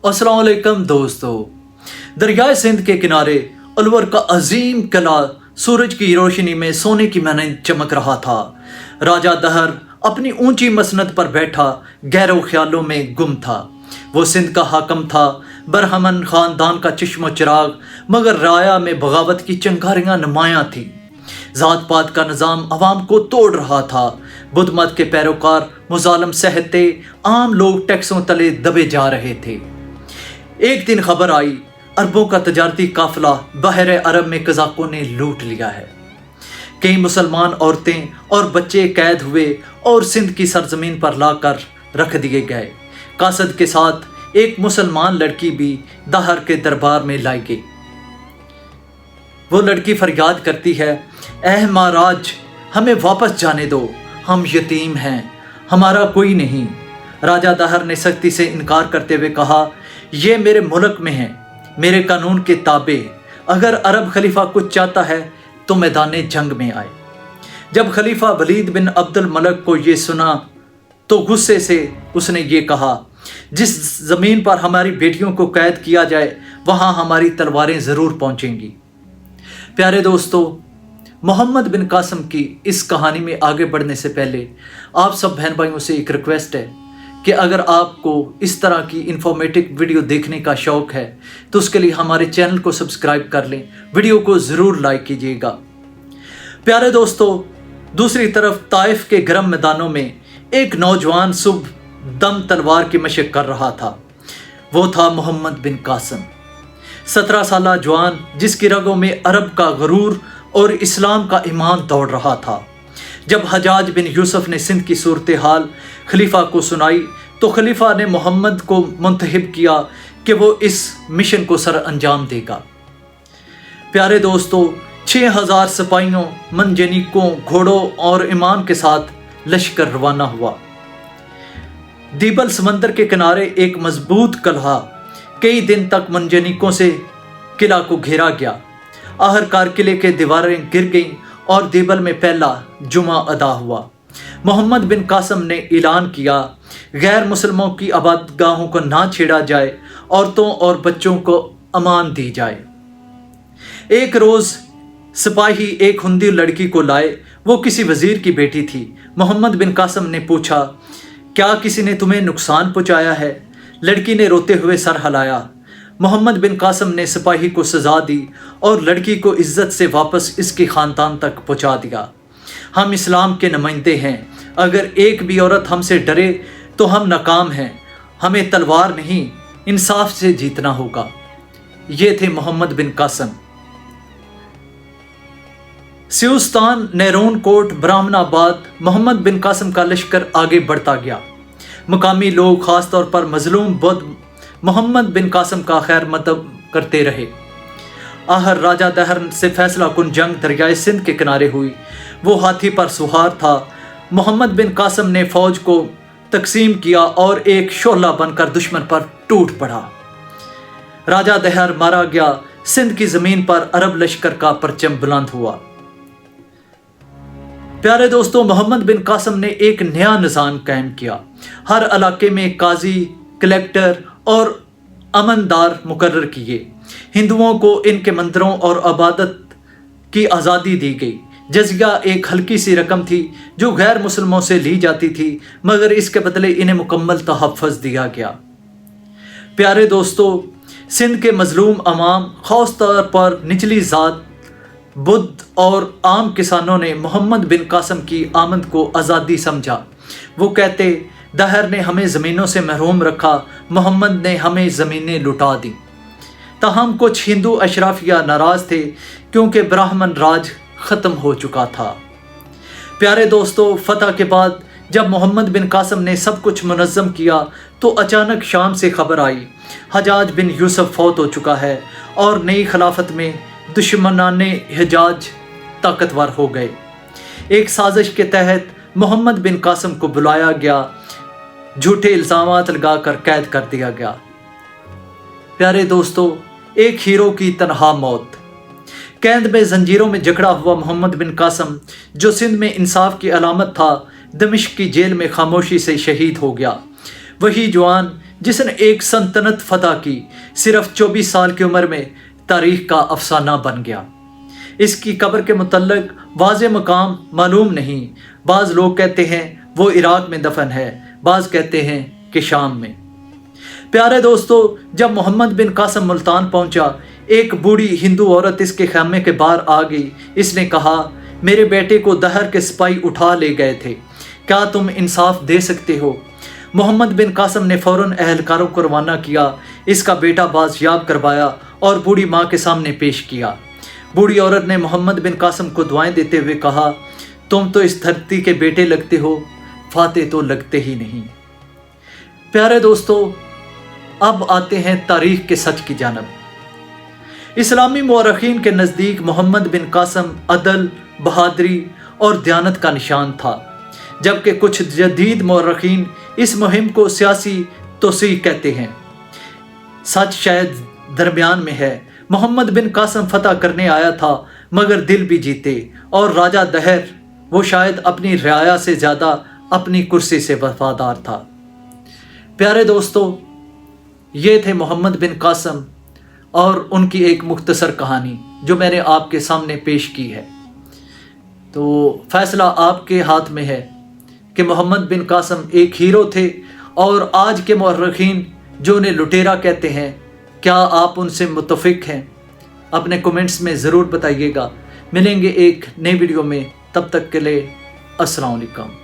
अस्सलाम वालेकुम दोस्तों। दरियाए सिंध के किनारे अलवर का अजीम किला सूरज की रोशनी में सोने की मानंद चमक रहा था। राजा दहर अपनी ऊंची मसनद पर बैठा गहरे ख्यालों में गुम था। वो सिंध का हाकम था, बरहमन खानदान का चश्मो चिराग, मगर राया में बगावत की चिंगारियां नुमायां थी। ज़ात पात का निज़ाम अवाम को तोड़ रहा था। बुद्ध मत के पैरोकार मुजालम सहते, आम लोग टैक्सों तले दबे जा रहे थे। एक दिन खबर आई, अरबों का तजारती काफिला बहरे अरब में कज़ाकों ने लूट लिया है। कई मुसलमान औरतें और बच्चे कैद हुए और सिंध की सरजमीन पर लाकर रख दिए गए। कासद के साथ एक मुसलमान लड़की भी दहर के दरबार में लाई गई। वो लड़की फरियाद करती है, ऐ महाराज, हमें वापस जाने दो, हम यतीम हैं, हमारा कोई नहीं। राजा दहर ने सख्ती से इनकार करते हुए कहा, ये मेरे मुल्क में है, मेरे कानून के ताबे। अगर अरब खलीफा कुछ चाहता है तो मैदान जंग में आए। जब खलीफा वलीद बिन अब्दुल मलक को ये सुना तो गुस्से से उसने ये कहा, जिस ज़मीन पर हमारी बेटियों को कैद किया जाए वहाँ हमारी तलवारें ज़रूर पहुँचेंगी। प्यारे दोस्तों, मोहम्मद बिन कासिम की इस कहानी में आगे बढ़ने से पहले आप सब बहन भाइयों से एक रिक्वेस्ट है कि अगर आपको इस तरह की इंफॉर्मेटिव वीडियो देखने का शौक़ है तो उसके लिए हमारे चैनल को सब्सक्राइब कर लें, वीडियो को ज़रूर लाइक कीजिएगा। प्यारे दोस्तों, दूसरी तरफ ताइफ के गर्म मैदानों में एक नौजवान सुबह दम तलवार की मशक कर रहा था। वो था मोहम्मद बिन कासिम, 17 साला जवान जिसकी रगों में अरब का गरूर और इस्लाम का ईमान दौड़ रहा था। जब हजाज बिन यूसुफ ने सिंध की सूरत हाल खलीफा को सुनाई तो खलीफा ने मोहम्मद को मुंतहिब किया कि वो इस मिशन को सर अंजाम देगा। प्यारे दोस्तों, 6000 सिपाहियों, मंजनीकों, घोड़ों और ईमान के साथ लश्कर रवाना हुआ। दीबल समंदर के किनारे एक मजबूत कलहा कई दिन तक मंजनीकों से किला को घेरा गया। आखिरकार किले के दीवारें गिर गईं और दीबल में पहला जुमा अदा हुआ। मोहम्मद बिन कासिम ने ऐलान किया, गैर मुसलमानों की आबादगाहों को ना छेड़ा जाए, औरतों और बच्चों को अमान दी जाए। एक रोज़ सिपाही एक हुंदी लड़की को लाए। वो किसी वजीर की बेटी थी। मोहम्मद बिन कासिम ने पूछा, क्या किसी ने तुम्हें नुकसान पहुँचाया है? लड़की ने रोते हुए सर हिलाया। मोहम्मद बिन कासिम ने सिपाही को सज़ा दी और लड़की को इज्जत से वापस इसके ख़ानदान तक पहुँचा दिया। हम इस्लाम के नुमाइंदे हैं, अगर एक भी औरत हमसे डरे तो हम नाकाम हैं। हमें तलवार नहीं, इंसाफ से जीतना होगा। ये थे मोहम्मद बिन कासिम। सिउस्तान, नैरून कोट, ब्राह्मणाबाद, मोहम्मद बिन कासिम का लश्कर आगे बढ़ता गया। मुकामी लोग, ख़ास तौर पर मजलूम बुद्ध, मोहम्मद बिन कासिम का खैर मदद करते रहे। आखिर राजा दहर से फैसला कुन जंग दरियाए सिंध के किनारे हुई। वो हाथी पर सुहार था। मोहम्मद बिन कासिम ने फौज को तकसीम किया और एक शोला बनकर दुश्मन पर टूट पड़ा। राजा दहर मारा गया। सिंध की जमीन पर अरब लश्कर का परचम बुलंद हुआ। प्यारे दोस्तों, मोहम्मद बिन कासिम ने एक नया निज़ाम कायम किया। हर इलाके में काजी, कलेक्टर और अमनदार मुकर्रर किए। हिंदुओं को इनके मंदिरों और इबादत की आज़ादी दी गई। जजिया एक हल्की सी रकम थी जो गैर मुसलमानों से ली जाती थी, मगर इसके बदले इन्हें मुकम्मल तहफ़्फ़ुज़ दिया गया। प्यारे दोस्तों, सिंध के मजलूम अवाम, ख़ास तौर पर निचली ज़ात, बुद्ध और आम किसानों ने मोहम्मद बिन कासिम की आमद को आज़ादी समझा। वो कहते, दहर ने हमें ज़मीनों से महरूम रखा, मोहम्मद ने हमें ज़मीनें लुटा दी। ताहम कुछ हिंदू अशराफिया नाराज़ थे क्योंकि ब्राह्मण राज ख़त्म हो चुका था। प्यारे दोस्तों, फ़तह के बाद जब मोहम्मद बिन कासिम ने सब कुछ मुनज़्ज़म किया तो अचानक शाम से खबर आई, हजाज बिन यूसुफ फौत हो चुका है और नई खिलाफत में दुश्मनाने हिजाज ताकतवर हो गए। एक साजिश के तहत मोहम्मद बिन कासिम को बुलाया गया, झूठे इल्ज़ामात लगाकर कैद कर दिया गया। प्यारे दोस्तों, एक हीरो की तनहा मौत। कैद में जंजीरों में जकड़ा हुआ मोहम्मद बिन कासिम, जो सिंध में इंसाफ की अलामत था, दमिश्क की जेल में खामोशी से शहीद हो गया। वही जवान जिसने एक सल्तनत फतह की, सिर्फ 24 साल की उम्र में तारीख का अफसाना बन गया। इसकी कब्र के मुतल्लिक वाज़ेह मकाम मालूम नहीं। बाज़ लोग कहते हैं वो इराक में दफन है, बाज़ कहते हैं कि शाम में। प्यारे दोस्तों, जब मोहम्मद बिन कासिम मुल्तान पहुंचा, एक बूढ़ी हिंदू औरत इसके खैमे के बाहर आ गई। इसने कहा, मेरे बेटे को दहर के सिपाही उठा ले गए थे, क्या तुम इंसाफ दे सकते हो? मोहम्मद बिन कासिम ने फ़ौरन अहलकारों को रवाना किया, इसका बेटा बाज़याब करवाया और बूढ़ी माँ के सामने पेश किया। बूढ़ी औरत ने मोहम्मद बिन कासिम को दुआएं देते हुए कहा, तुम तो इस धरती के बेटे लगते हो, फाते तो लगते ही नहीं। प्यारे दोस्तों, अब आते हैं तारीख के सच की जानब। इस्लामी मुअर्रिखीन के नज़दीक मोहम्मद बिन कासिम अदल, बहादरी और दयानत का निशान था, जबकि कुछ जदीद मुअर्रिखीन इस मुहिम को सियासी तोसीह कहते हैं। सच शायद दरमियान में है। मोहम्मद बिन कासिम फतह करने आया था, मगर दिल भी जीते, और राजा दहर वो शायद अपनी रियाया से ज़्यादा अपनी कुर्सी से वफादार था। प्यारे दोस्तों, ये थे मोहम्मद बिन कासिम और उनकी एक मुख्तसर कहानी जो मैंने आपके सामने पेश की है। तो फैसला आपके हाथ में है कि मोहम्मद बिन कासिम एक हीरो थे, और आज के मुअर्रिखीन जो उन्हें लुटेरा कहते हैं, क्या आप उनसे मुत्तफिक हैं? अपने कमेंट्स में ज़रूर बताइएगा। मिलेंगे एक नई वीडियो में, तब तक के लिए अस्सलाम वालेकुम।